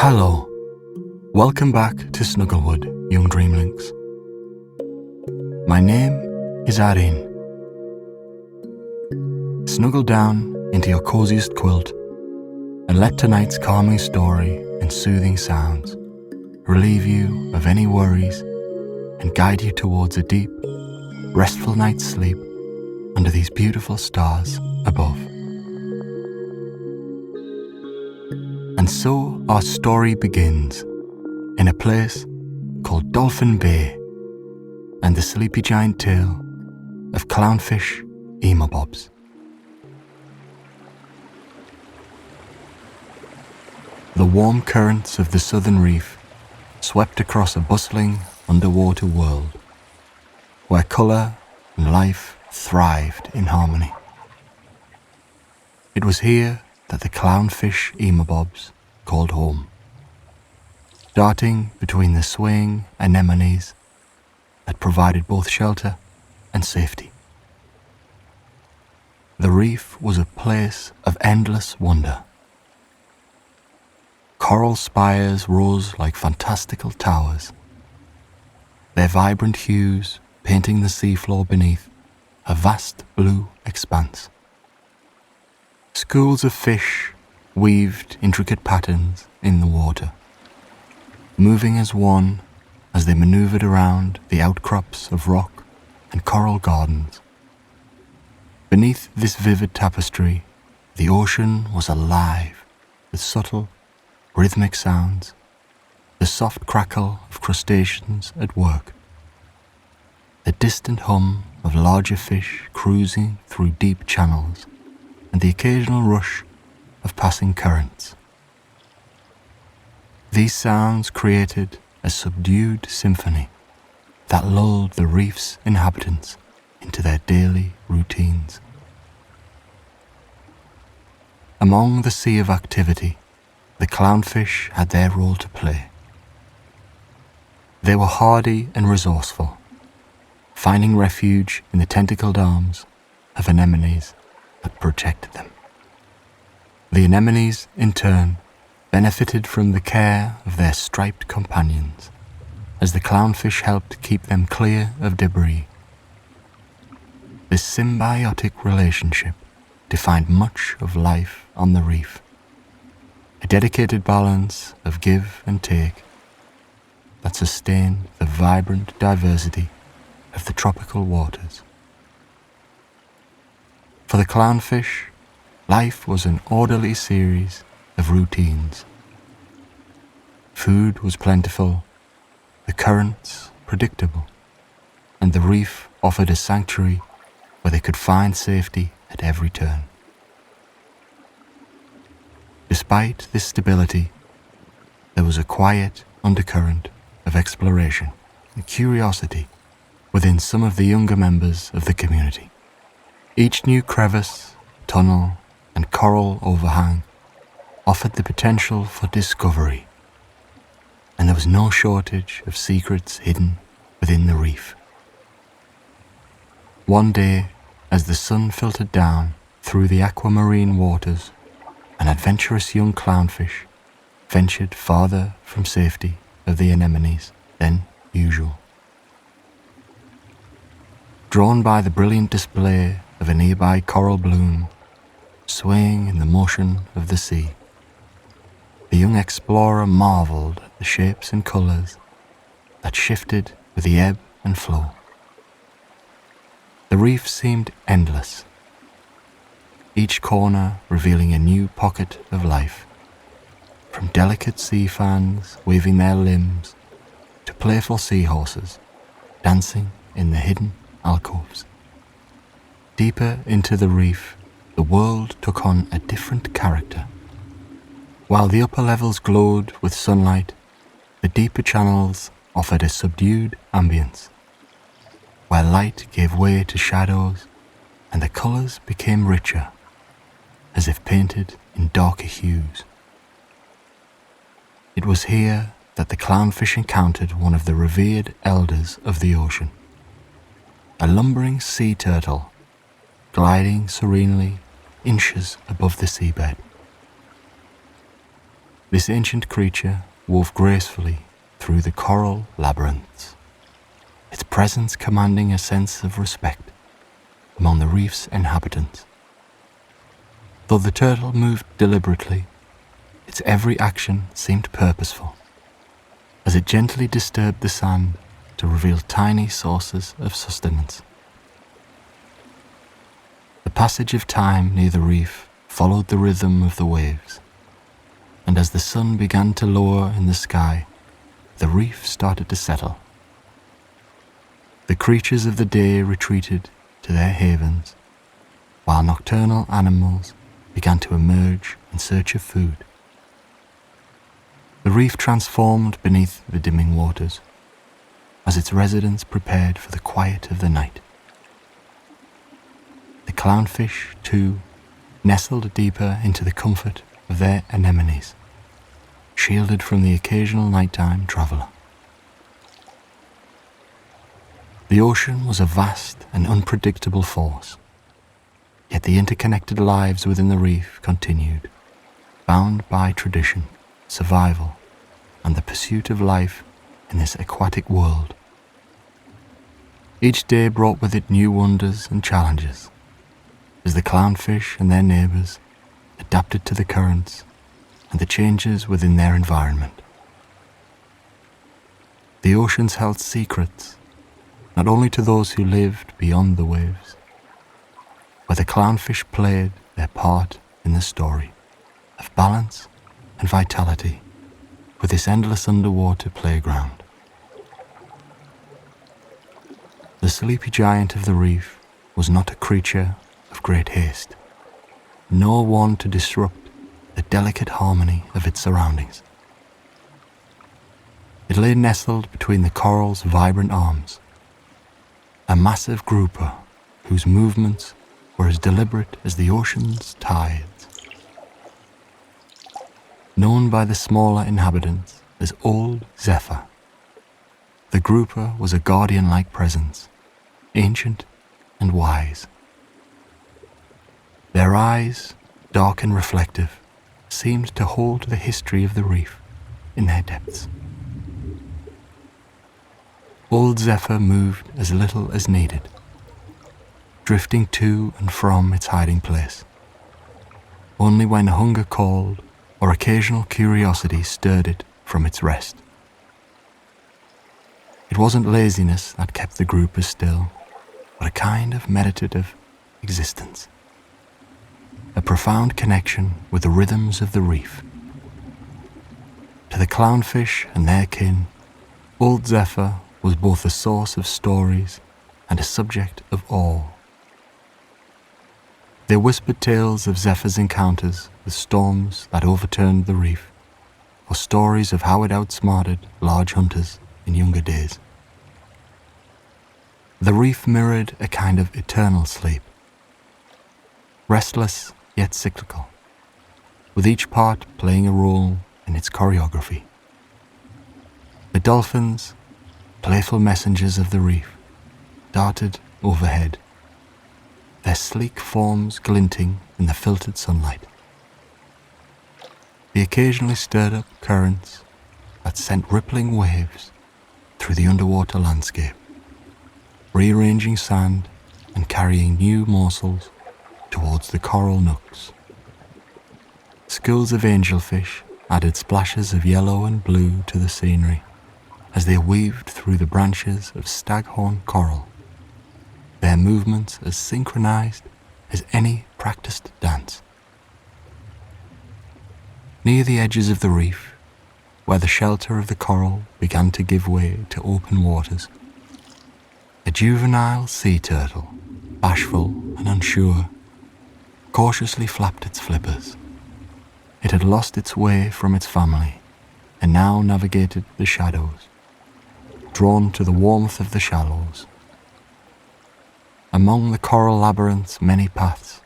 Hello, welcome back to Snugglewood, young Dreamlynx. My name is Irene. Snuggle down into your coziest quilt and let tonight's calming story and soothing sounds relieve you of any worries and guide you towards a deep, restful night's sleep under these beautiful stars above. And so our story begins in a place called Dolphin Bay and the sleepy giant tale of Clown Fish Emobobs. The warm currents of the southern reef swept across a bustling underwater world where colour and life thrived in harmony. It was here that the Clown Fish Emobobs called home, darting between the swaying anemones that provided both shelter and safety. The reef was a place of endless wonder. Coral spires rose like fantastical towers, their vibrant hues painting the seafloor beneath a vast blue expanse. Schools of fish weaved intricate patterns in the water, moving as one as they maneuvered around the outcrops of rock and coral gardens. Beneath this vivid tapestry, the ocean was alive with subtle, rhythmic sounds, the soft crackle of crustaceans at work, the distant hum of larger fish cruising through deep channels, and the occasional rush of passing currents. These sounds created a subdued symphony that lulled the reef's inhabitants into their daily routines. Among the sea of activity, the clownfish had their role to play. They were hardy and resourceful, finding refuge in the tentacled arms of anemones that protected them. The anemones, in turn, benefited from the care of their striped companions, as the clownfish helped keep them clear of debris. This symbiotic relationship defined much of life on the reef, a dedicated balance of give and take that sustained the vibrant diversity of the tropical waters. For the clownfish, life was an orderly series of routines. Food was plentiful, the currents predictable, and the reef offered a sanctuary where they could find safety at every turn. Despite this stability, there was a quiet undercurrent of exploration and curiosity within some of the younger members of the community. Each new crevice, tunnel, and coral overhang offered the potential for discovery, and there was no shortage of secrets hidden within the reef. One day, as the sun filtered down through the aquamarine waters, an adventurous young clownfish ventured farther from safety of the anemones than usual. Drawn by the brilliant display of a nearby coral bloom, swaying in the motion of the sea, the young explorer marveled at the shapes and colors that shifted with the ebb and flow. The reef seemed endless, each corner revealing a new pocket of life, from delicate sea fans waving their limbs to playful seahorses dancing in the hidden alcoves. Deeper into the reef, the world took on a different character. While the upper levels glowed with sunlight, the deeper channels offered a subdued ambience, where light gave way to shadows and the colours became richer, as if painted in darker hues. It was here that the clownfish encountered one of the revered elders of the ocean, a lumbering sea turtle gliding serenely inches above the seabed. This ancient creature wove gracefully through the coral labyrinths, its presence commanding a sense of respect among the reef's inhabitants. Though the turtle moved deliberately, its every action seemed purposeful, as it gently disturbed the sand to reveal tiny sources of sustenance. The passage of time near the reef followed the rhythm of the waves, and as the sun began to lower in the sky, the reef started to settle. The creatures of the day retreated to their havens, while nocturnal animals began to emerge in search of food. The reef transformed beneath the dimming waters, as its residents prepared for the quiet of the night. The clownfish, too, nestled deeper into the comfort of their anemones, shielded from the occasional nighttime traveller. The ocean was a vast and unpredictable force, yet the interconnected lives within the reef continued, bound by tradition, survival, and the pursuit of life in this aquatic world. Each day brought with it new wonders and challenges, as the clownfish and their neighbours adapted to the currents and the changes within their environment. The oceans held secrets, not only to those who lived beyond the waves, where the clownfish played their part in the story of balance and vitality with this endless underwater playground. The sleepy giant of the reef was not a creature of great haste, nor one to disrupt the delicate harmony of its surroundings. It lay nestled between the coral's vibrant arms, a massive grouper whose movements were as deliberate as the ocean's tides. Known by the smaller inhabitants as Old Zephyr, the grouper was a guardian-like presence, ancient and wise. Their eyes, dark and reflective, seemed to hold the history of the reef in their depths. Old Zephyr moved as little as needed, drifting to and from its hiding place, only when hunger called or occasional curiosity stirred it from its rest. It wasn't laziness that kept the grouper still, but a kind of meditative existence, a profound connection with the rhythms of the reef. To the clownfish and their kin, Old Zephyr was both a source of stories and a subject of awe. They whispered tales of Zephyr's encounters with storms that overturned the reef, or stories of how it outsmarted large hunters in younger days. The reef mirrored a kind of eternal sleep, restless yet cyclical, with each part playing a role in its choreography. The dolphins, playful messengers of the reef, darted overhead, their sleek forms glinting in the filtered sunlight. They occasionally stirred up currents that sent rippling waves through the underwater landscape, rearranging sand and carrying new morsels towards the coral nooks. Schools of angelfish added splashes of yellow and blue to the scenery as they weaved through the branches of staghorn coral, their movements as synchronized as any practiced dance. Near the edges of the reef, where the shelter of the coral began to give way to open waters, a juvenile sea turtle, bashful and unsure, cautiously flapped its flippers. It had lost its way from its family and now navigated the shadows, drawn to the warmth of the shallows. Among the coral labyrinth's many paths,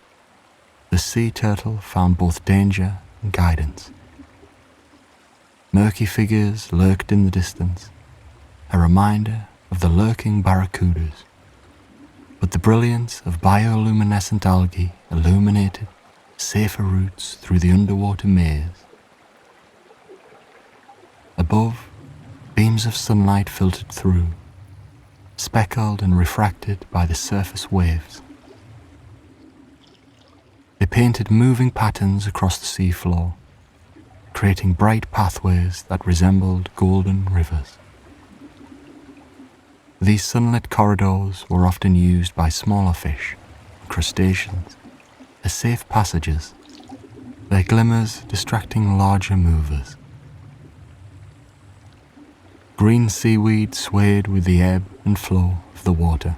the sea turtle found both danger and guidance. Murky figures lurked in the distance, a reminder of the lurking barracudas, but the brilliance of bioluminescent algae illuminated safer routes through the underwater maze. Above, beams of sunlight filtered through, speckled and refracted by the surface waves. They painted moving patterns across the seafloor, creating bright pathways that resembled golden rivers. These sunlit corridors were often used by smaller fish and crustaceans as safe passages, their glimmers distracting larger movers. Green seaweed swayed with the ebb and flow of the water,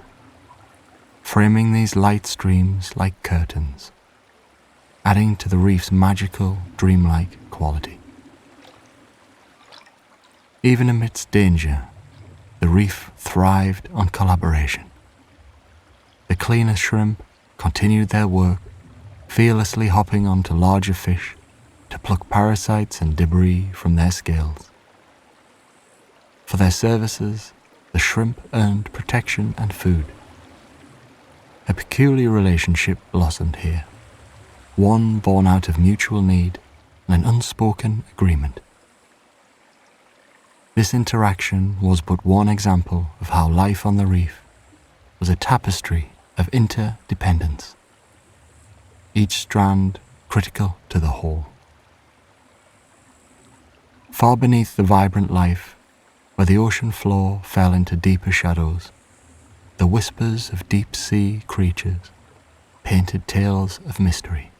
framing these light streams like curtains, adding to the reef's magical, dreamlike quality. Even amidst danger, the reef thrived on collaboration. The cleaner shrimp continued their work, fearlessly hopping onto larger fish to pluck parasites and debris from their scales. For their services, the shrimp earned protection and food. A peculiar relationship blossomed here, one born out of mutual need and an unspoken agreement. This interaction was but one example of how life on the reef was a tapestry of interdependence, each strand critical to the whole. Far beneath the vibrant life, where the ocean floor fell into deeper shadows, the whispers of deep-sea creatures painted tales of mystery.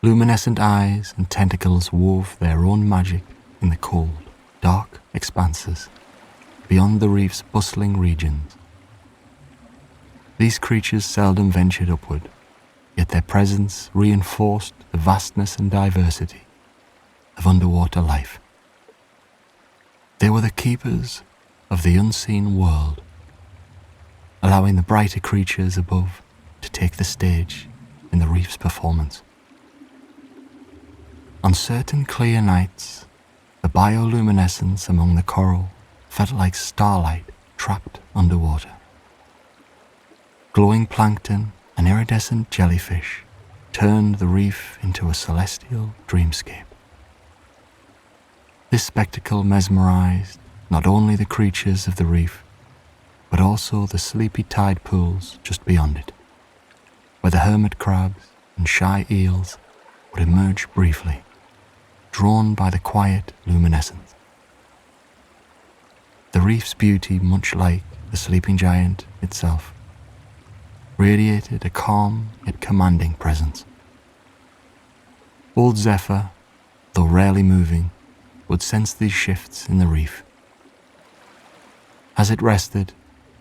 Luminescent eyes and tentacles wove their own magic in the cold, dark expanses beyond the reef's bustling regions. These creatures seldom ventured upward, yet their presence reinforced the vastness and diversity of underwater life. They were the keepers of the unseen world, allowing the brighter creatures above to take the stage in the reef's performance. On certain clear nights, the bioluminescence among the coral felt like starlight trapped underwater. Glowing plankton and iridescent jellyfish turned the reef into a celestial dreamscape. This spectacle mesmerized not only the creatures of the reef, but also the sleepy tide pools just beyond it, where the hermit crabs and shy eels would emerge briefly, drawn by the quiet luminescence. The reef's beauty, much like the sleeping giant itself, radiated a calm yet commanding presence. Old Zephyr, though rarely moving, would sense these shifts in the reef. As it rested,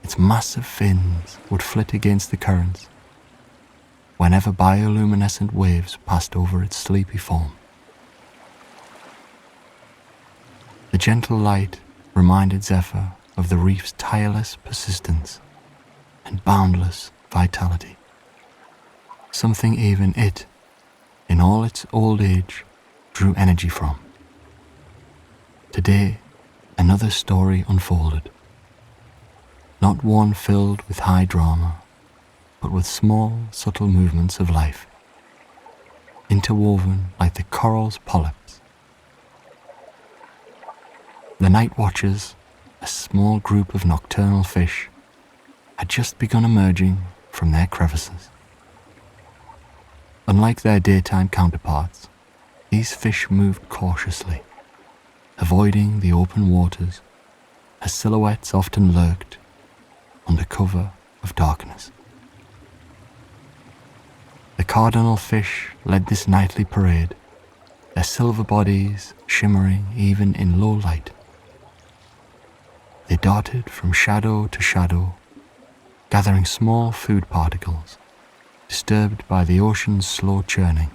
its massive fins would flit against the currents whenever bioluminescent waves passed over its sleepy form. The gentle light reminded Zephyr of the reef's tireless persistence and boundless vitality, something even it, in all its old age, drew energy from. Today, another story unfolded, not one filled with high drama, but with small, subtle movements of life, interwoven like the coral's polyps. The night watchers, a small group of nocturnal fish, had just begun emerging from their crevices. Unlike their daytime counterparts, these fish moved cautiously, avoiding the open waters as silhouettes often lurked under cover of darkness. The cardinal fish led this nightly parade, their silver bodies shimmering even in low light. They darted from shadow to shadow, gathering small food particles, disturbed by the ocean's slow churning.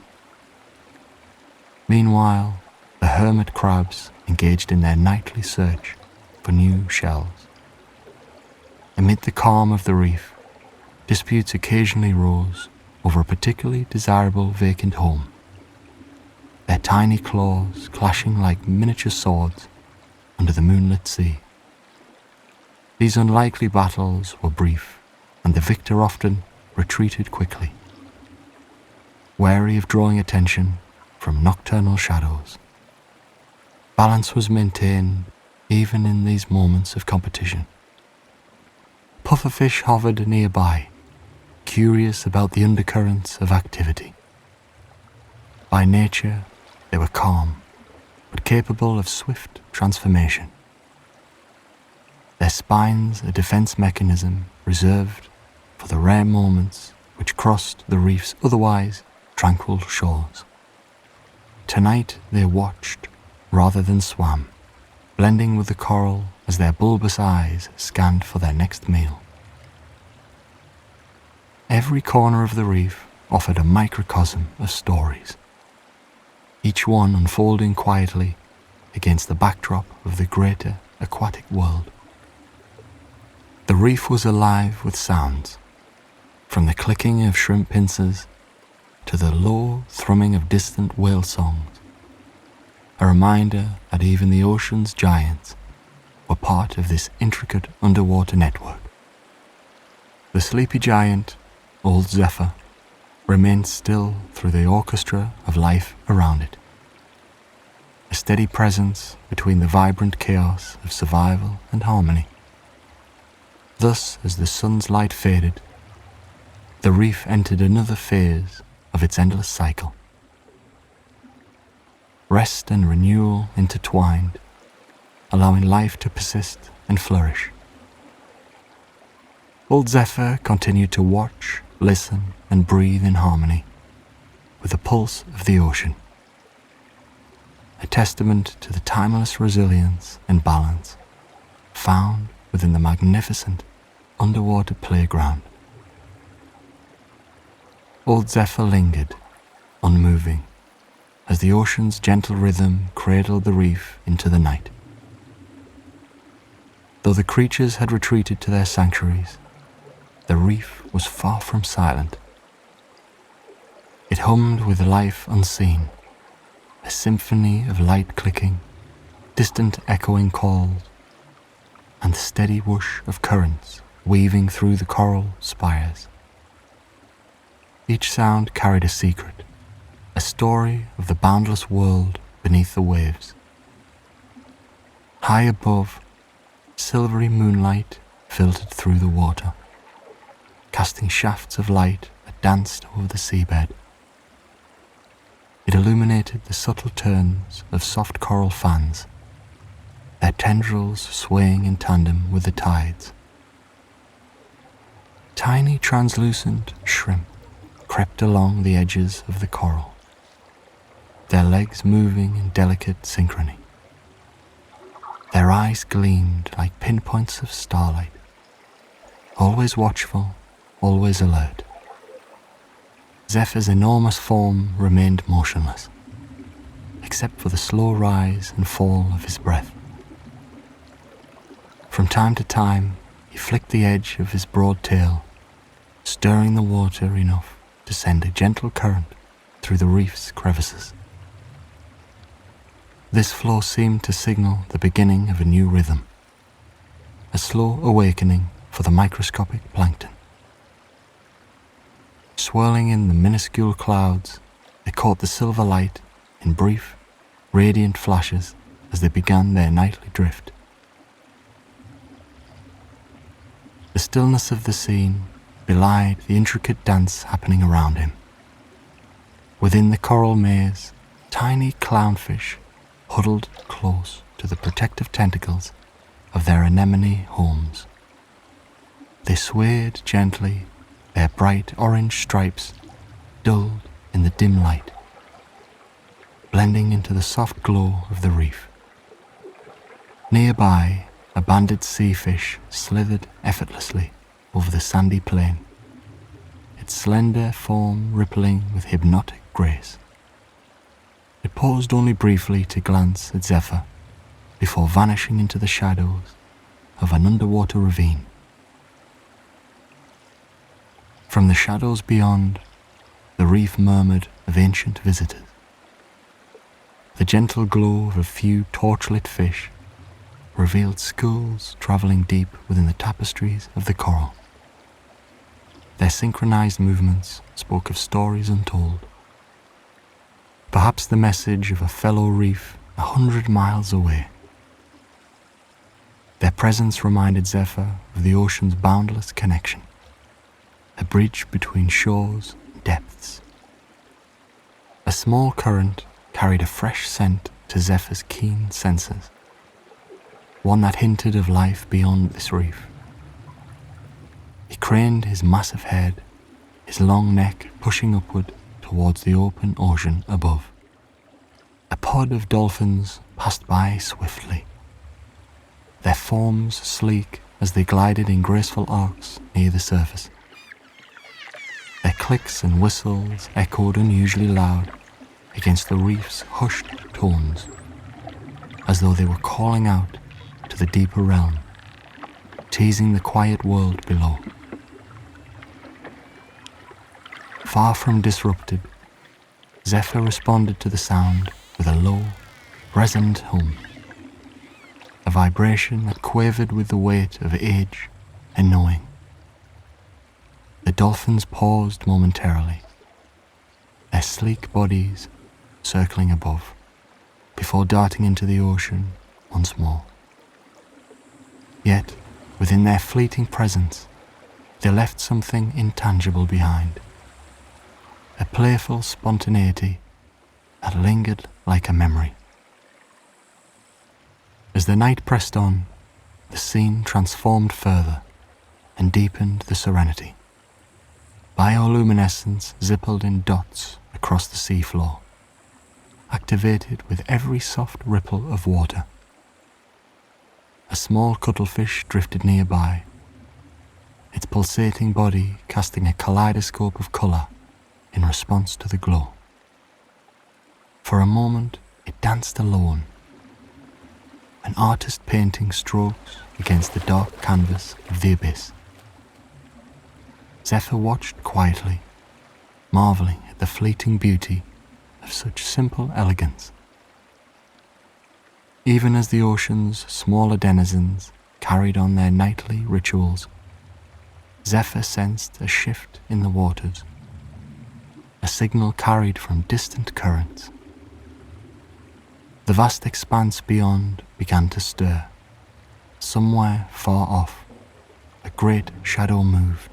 Meanwhile, the hermit crabs engaged in their nightly search for new shells. Amid the calm of the reef, disputes occasionally rose over a particularly desirable vacant home, their tiny claws clashing like miniature swords under the moonlit sea. These unlikely battles were brief, and the victor often retreated quickly, wary of drawing attention from nocturnal shadows. Balance was maintained even in these moments of competition. Pufferfish hovered nearby, curious about the undercurrents of activity. By nature, they were calm, but capable of swift transformation. Their spines a defense mechanism reserved for the rare moments which crossed the reef's otherwise tranquil shores. Tonight they watched rather than swam, blending with the coral as their bulbous eyes scanned for their next meal. Every corner of the reef offered a microcosm of stories, each one unfolding quietly against the backdrop of the greater aquatic world. The reef was alive with sounds, from the clicking of shrimp pincers to the low thrumming of distant whale songs, a reminder that even the ocean's giants were part of this intricate underwater network. The sleepy giant, old Zephyr, remained still through the orchestra of life around it, a steady presence between the vibrant chaos of survival and harmony. Thus, as the sun's light faded, the reef entered another phase of its endless cycle. Rest and renewal intertwined, allowing life to persist and flourish. Old Zephyr continued to watch, listen, and breathe in harmony with the pulse of the ocean, a testament to the timeless resilience and balance found within the magnificent underwater playground. Old Zephyr lingered, unmoving, as the ocean's gentle rhythm cradled the reef into the night. Though the creatures had retreated to their sanctuaries, the reef was far from silent. It hummed with life unseen, a symphony of light clicking, distant echoing calls, and the steady whoosh of currents weaving through the coral spires. Each sound carried a secret, a story of the boundless world beneath the waves. High above, silvery moonlight filtered through the water, casting shafts of light that danced over the seabed. It illuminated the subtle turns of soft coral fans, their tendrils swaying in tandem with the tides. Tiny translucent shrimp crept along the edges of the coral, their legs moving in delicate synchrony. Their eyes gleamed like pinpoints of starlight, always watchful, always alert. Zephyr's enormous form remained motionless, except for the slow rise and fall of his breath. From time to time, he flicked the edge of his broad tail, stirring the water enough to send a gentle current through the reef's crevices. This flow seemed to signal the beginning of a new rhythm, a slow awakening for the microscopic plankton. Swirling in the minuscule clouds, they caught the silver light in brief, radiant flashes as they began their nightly drift. The stillness of the scene belied the intricate dance happening around him. Within the coral maze, tiny clownfish huddled close to the protective tentacles of their anemone homes. They swayed gently, their bright orange stripes dulled in the dim light, blending into the soft glow of the reef. Nearby, a banded sea fish slithered effortlessly over the sandy plain, its slender form rippling with hypnotic grace. It paused only briefly to glance at Zephyr before vanishing into the shadows of an underwater ravine. From the shadows beyond, the reef murmured of ancient visitors. The gentle glow of a few torchlit fish revealed schools travelling deep within the tapestries of the coral. Their synchronized movements spoke of stories untold. Perhaps the message of a fellow reef 100 miles away. Their presence reminded Zephyr of the ocean's boundless connection, a bridge between shores and depths. A small current carried a fresh scent to Zephyr's keen senses, one that hinted of life beyond this reef. He craned his massive head, his long neck pushing upward towards the open ocean above. A pod of dolphins passed by swiftly, their forms sleek as they glided in graceful arcs near the surface. Their clicks and whistles echoed unusually loud against the reef's hushed tones, as though they were calling out to the deeper realm, teasing the quiet world below. Far from disrupted, Zephyr responded to the sound with a low, resonant hum, a vibration that quavered with the weight of age and knowing. The dolphins paused momentarily, their sleek bodies circling above, before darting into the ocean once more. Yet, within their fleeting presence, they left something intangible behind, a playful spontaneity that lingered like a memory. As the night pressed on, the scene transformed further and deepened the serenity. Bioluminescence zippled in dots across the seafloor, activated with every soft ripple of water. A small cuttlefish drifted nearby, its pulsating body casting a kaleidoscope of colour in response to the glow. For a moment, it danced alone, an artist painting strokes against the dark canvas of the abyss. Zephyr watched quietly, marvelling at the fleeting beauty of such simple elegance. Even as the ocean's smaller denizens carried on their nightly rituals, Zephyr sensed a shift in the waters, a signal carried from distant currents. The vast expanse beyond began to stir. Somewhere far off, a great shadow moved.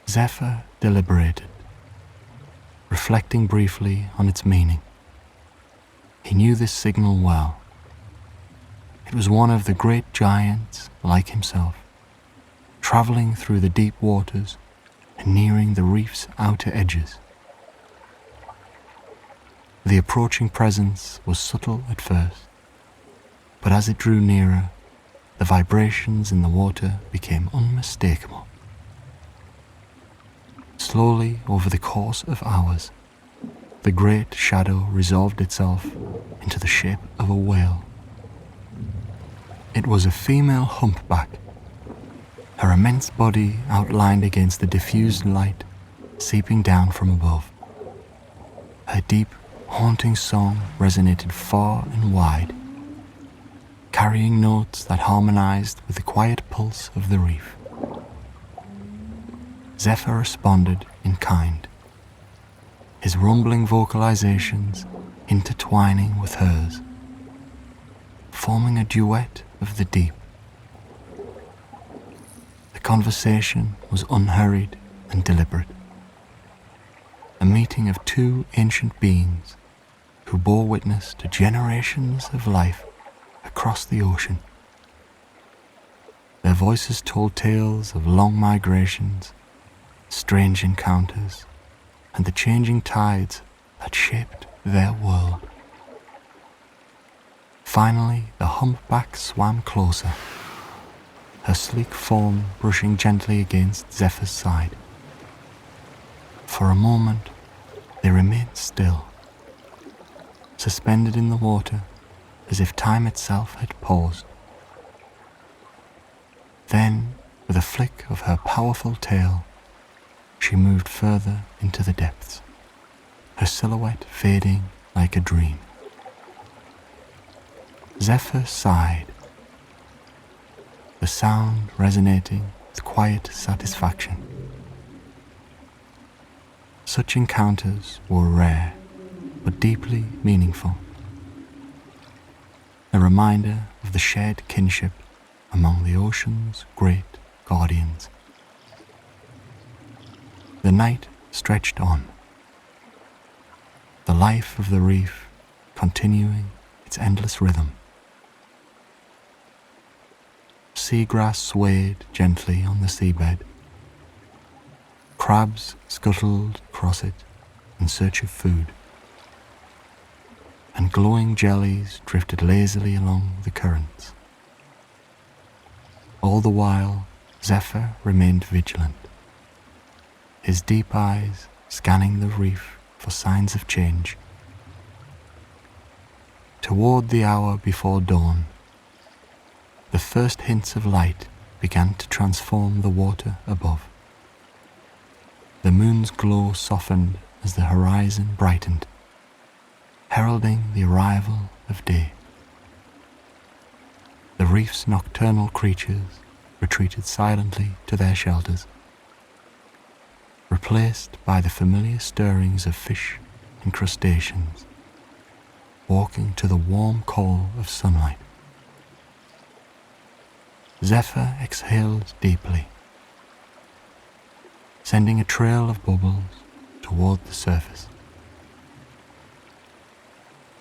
Zephyr deliberated, reflecting briefly on its meaning. He knew this signal well. It was one of the great giants like himself, travelling through the deep waters and nearing the reef's outer edges. The approaching presence was subtle at first, but as it drew nearer, the vibrations in the water became unmistakable. Slowly, over the course of hours, the great shadow resolved itself into the shape of a whale. It was a female humpback, her immense body outlined against the diffused light seeping down from above. Her deep, haunting song resonated far and wide, carrying notes that harmonized with the quiet pulse of the reef. Zephyr responded in kind, his rumbling vocalizations intertwining with hers, forming a duet of the deep. The conversation was unhurried and deliberate, a meeting of two ancient beings who bore witness to generations of life across the ocean. Their voices told tales of long migrations, strange encounters, and the changing tides that shaped their world. Finally, the humpback swam closer, her sleek form brushing gently against Zephyr's side. For a moment, they remained still, suspended in the water as if time itself had paused. Then, with a flick of her powerful tail, she moved further into the depths, her silhouette fading like a dream. Zephyr sighed, the sound resonating with quiet satisfaction. Such encounters were rare, but deeply meaningful. a reminder of the shared kinship among the ocean's great guardians. The night stretched on, the life of the reef continuing its endless rhythm. Seagrass swayed gently on the seabed. Crabs scuttled across it in search of food, and glowing jellies drifted lazily along the currents. All the while, Zephyr remained vigilant, his deep eyes scanning the reef for signs of change. Toward the hour before dawn, the first hints of light began to transform the water above. The moon's glow softened as the horizon brightened, heralding the arrival of day. The reef's nocturnal creatures retreated silently to their shelters, replaced by the familiar stirrings of fish and crustaceans, walking to the warm call of sunlight. Zephyr exhaled deeply, sending a trail of bubbles toward the surface.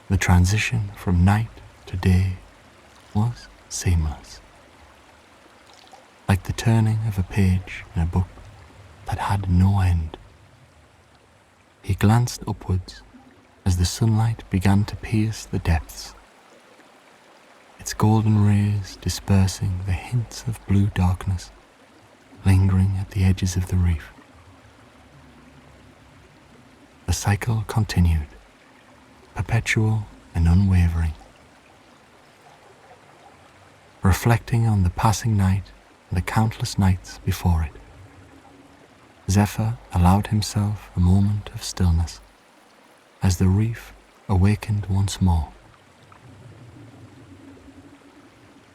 The transition from night to day was seamless, like the turning of a page in a book that had no end. He glanced upwards as the sunlight began to pierce the depths, its golden rays dispersing the hints of blue darkness lingering at the edges of the reef. The cycle continued, perpetual and unwavering. Reflecting on the passing night and the countless nights before it, Zephyr allowed himself a moment of stillness as the reef awakened once more.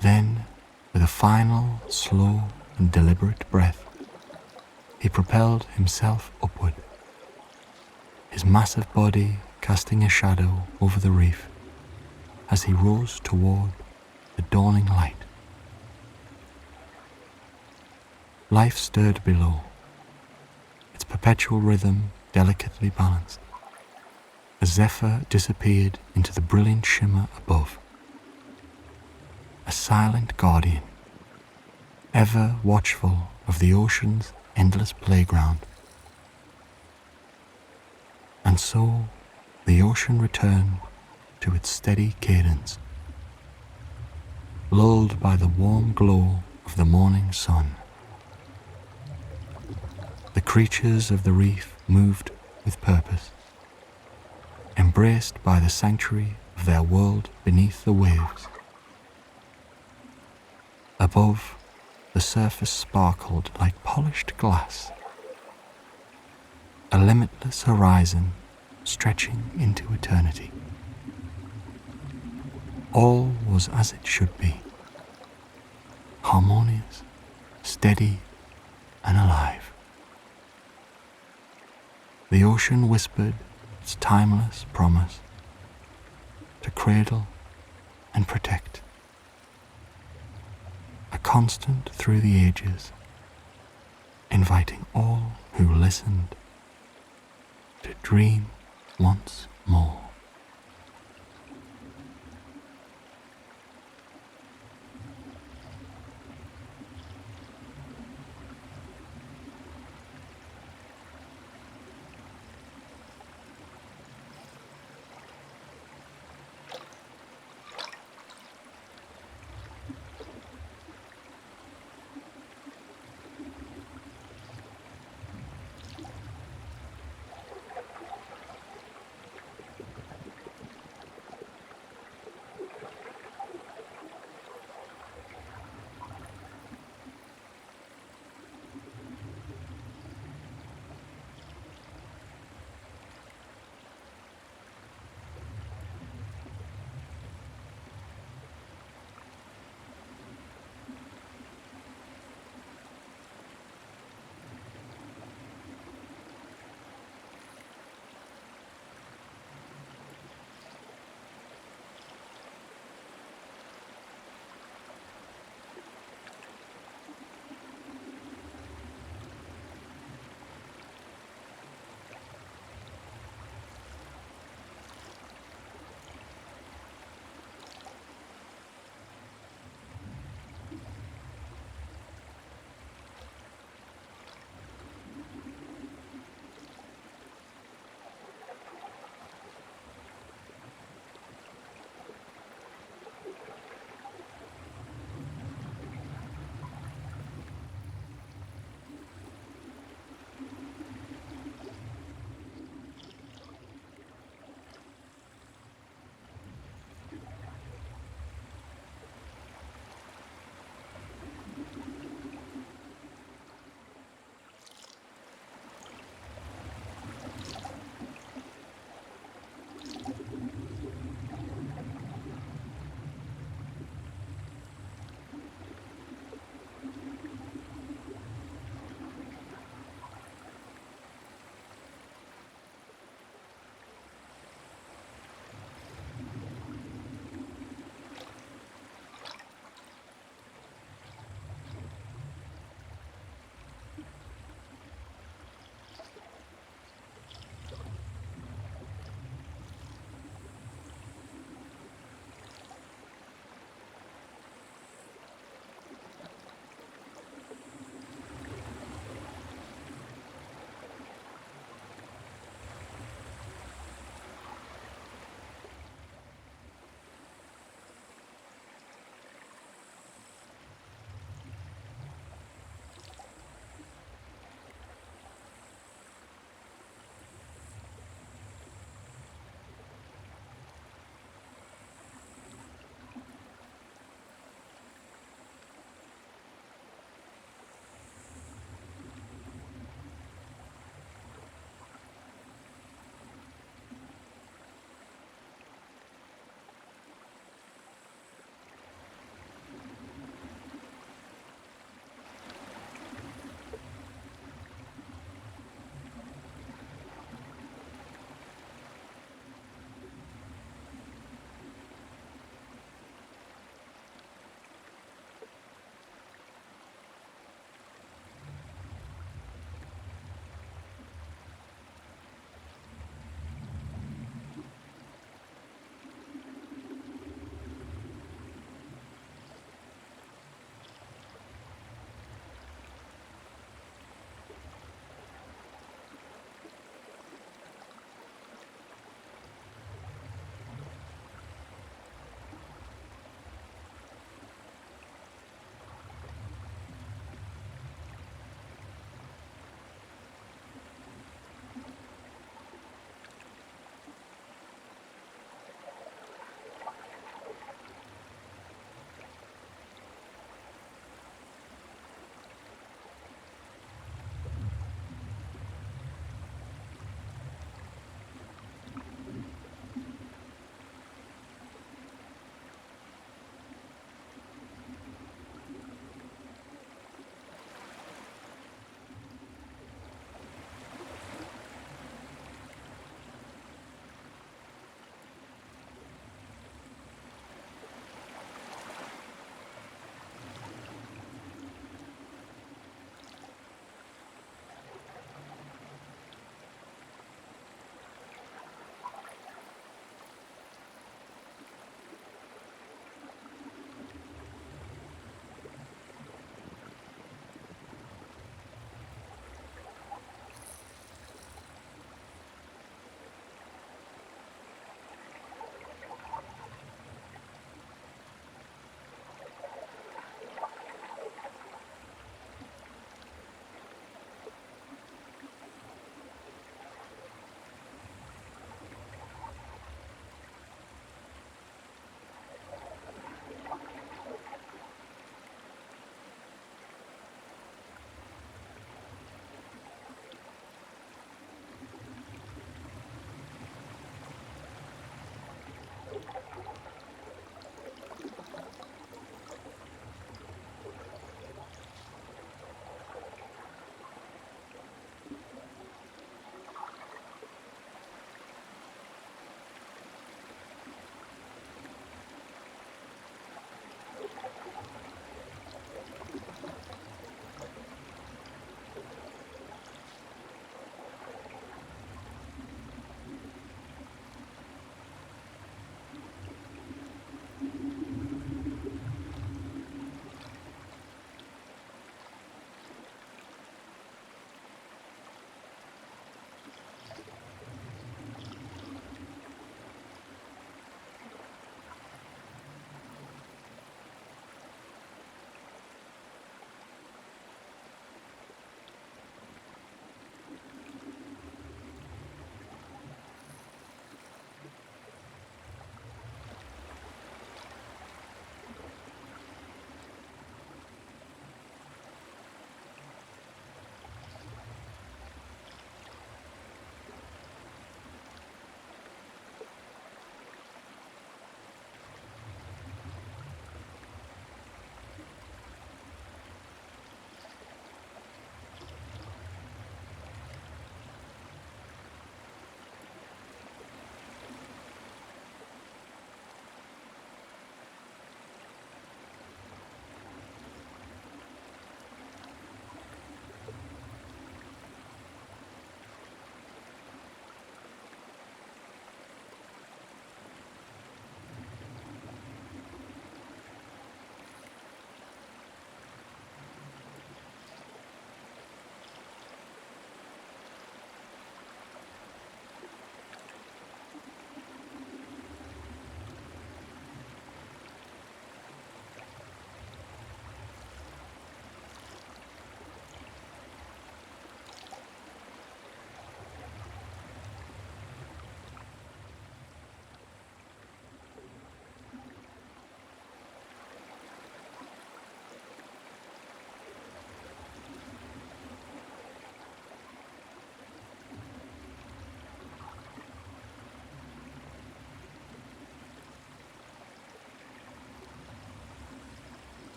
Then, with a final, slow and deliberate breath, he propelled himself upward, his massive body casting a shadow over the reef as he rose toward the dawning light. Life stirred below, its perpetual rhythm delicately balanced, as Zephyr disappeared into the brilliant shimmer above. A silent guardian, ever watchful of the ocean's endless playground. And so the ocean returned to its steady cadence, lulled by the warm glow of the morning sun. The creatures of the reef moved with purpose, embraced by the sanctuary of their world beneath the waves. Above, the surface sparkled like polished glass, a limitless horizon stretching into eternity. All was as it should be, harmonious, steady, and alive. The ocean whispered its timeless promise to cradle and protect, a constant through the ages, inviting all who listened to dream once more.